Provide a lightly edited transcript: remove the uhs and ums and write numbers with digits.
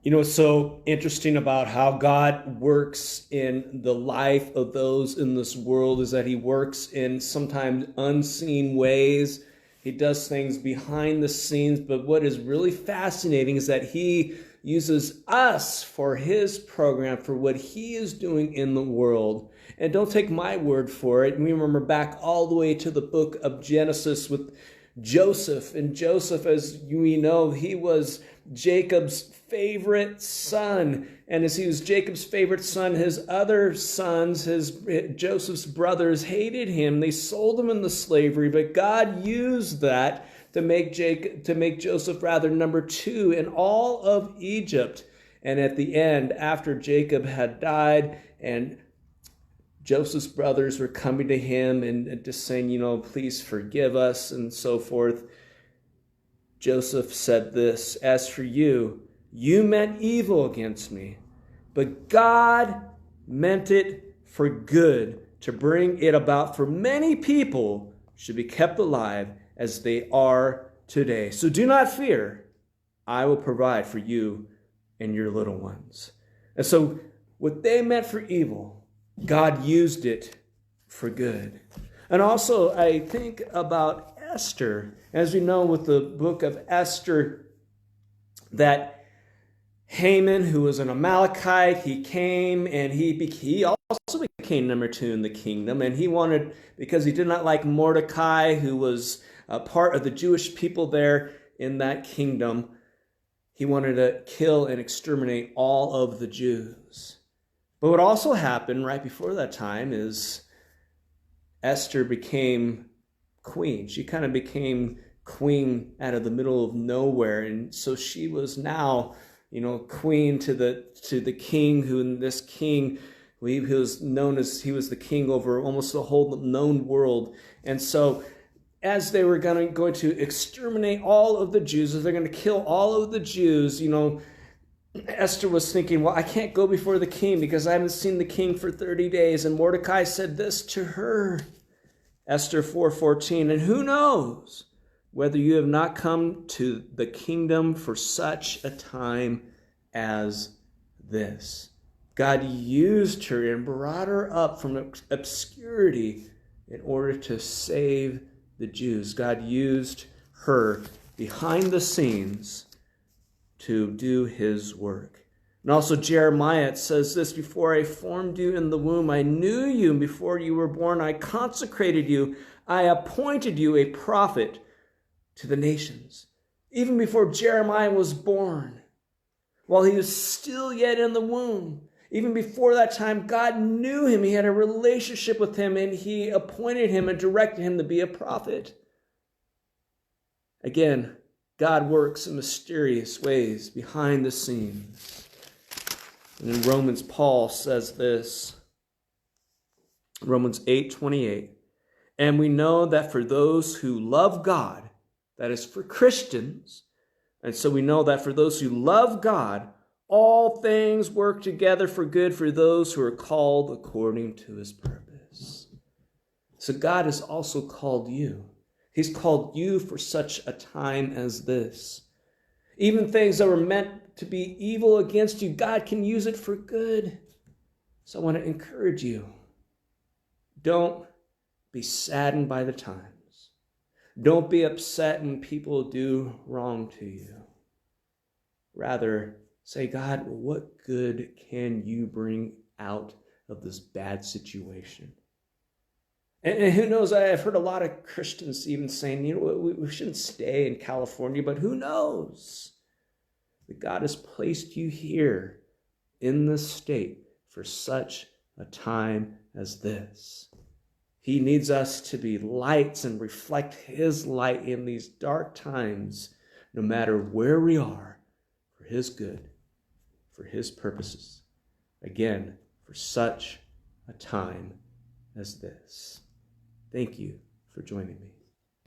You know, what's so interesting about how God works in the life of those in this world is that he works in sometimes unseen ways. He does things behind the scenes, but what is really fascinating is that he uses us for his program, for what he is doing in the world. And don't take my word for it. We remember back all the way to the book of Genesis with Joseph. And Joseph, as we know, he was Jacob's favorite son. And as he was Jacob's favorite son, his other sons, Joseph's brothers, hated him. They sold him into slavery, but God used that to make Joseph rather number two in all of Egypt. And at the end, after Jacob had died and Joseph's brothers were coming to him and just saying, please forgive us and so forth, Joseph said this, "As for you, you meant evil against me, but God meant it for good, to bring it about for many people should be kept alive as they are today. So do not fear. I will provide for you and your little ones." And so what they meant for evil, God used it for good. And also I think about Esther. As we know with the book of Esther, that Haman, who was an Amalekite, he came and he also became number two in the kingdom. And he wanted, because he did not like Mordecai, who was a part of the Jewish people there in that kingdom, he wanted to kill and exterminate all of the Jews. But what also happened right before that time is Esther became queen. She kind of became queen out of the middle of nowhere. And so she was now, queen to the king, this king, he was known as, he was the king over almost the whole known world. And so as they were going to exterminate all of the Jews, as they're going to kill all of the Jews, Esther was thinking, well, I can't go before the king because I haven't seen the king for 30 days. And Mordecai said this to her, Esther 4:14, "And who knows whether you have not come to the kingdom for such a time as this." God used her and brought her up from obscurity in order to save the Jews. God used her behind the scenes to do his work. And also Jeremiah says this, "Before I formed you in the womb, I knew you, and before you were born, I consecrated you. I appointed you a prophet to the nations." Even before Jeremiah was born, while he was still yet in the womb, even before that time, God knew him. He had a relationship with him, and he appointed him and directed him to be a prophet. Again, God works in mysterious ways behind the scenes. And in Romans, Paul says this, Romans 8:28, "And we know that for those who love God," that is for Christians, and so we know that for those who love God, all things work together for good for those who are called according to his purpose. So God has also called you. He's called you for such a time as this. Even things that were meant to be evil against you, God can use it for good. So I want to encourage you. Don't be saddened by the times. Don't be upset when people do wrong to you. Rather, say, "God, what good can you bring out of this bad situation?" And who knows, I've heard a lot of Christians even saying, we shouldn't stay in California, but who knows that God has placed you here in this state for such a time as this. He needs us to be lights and reflect his light in these dark times, no matter where we are, for his good, for his purposes. Again, for such a time as this. Thank you for joining me.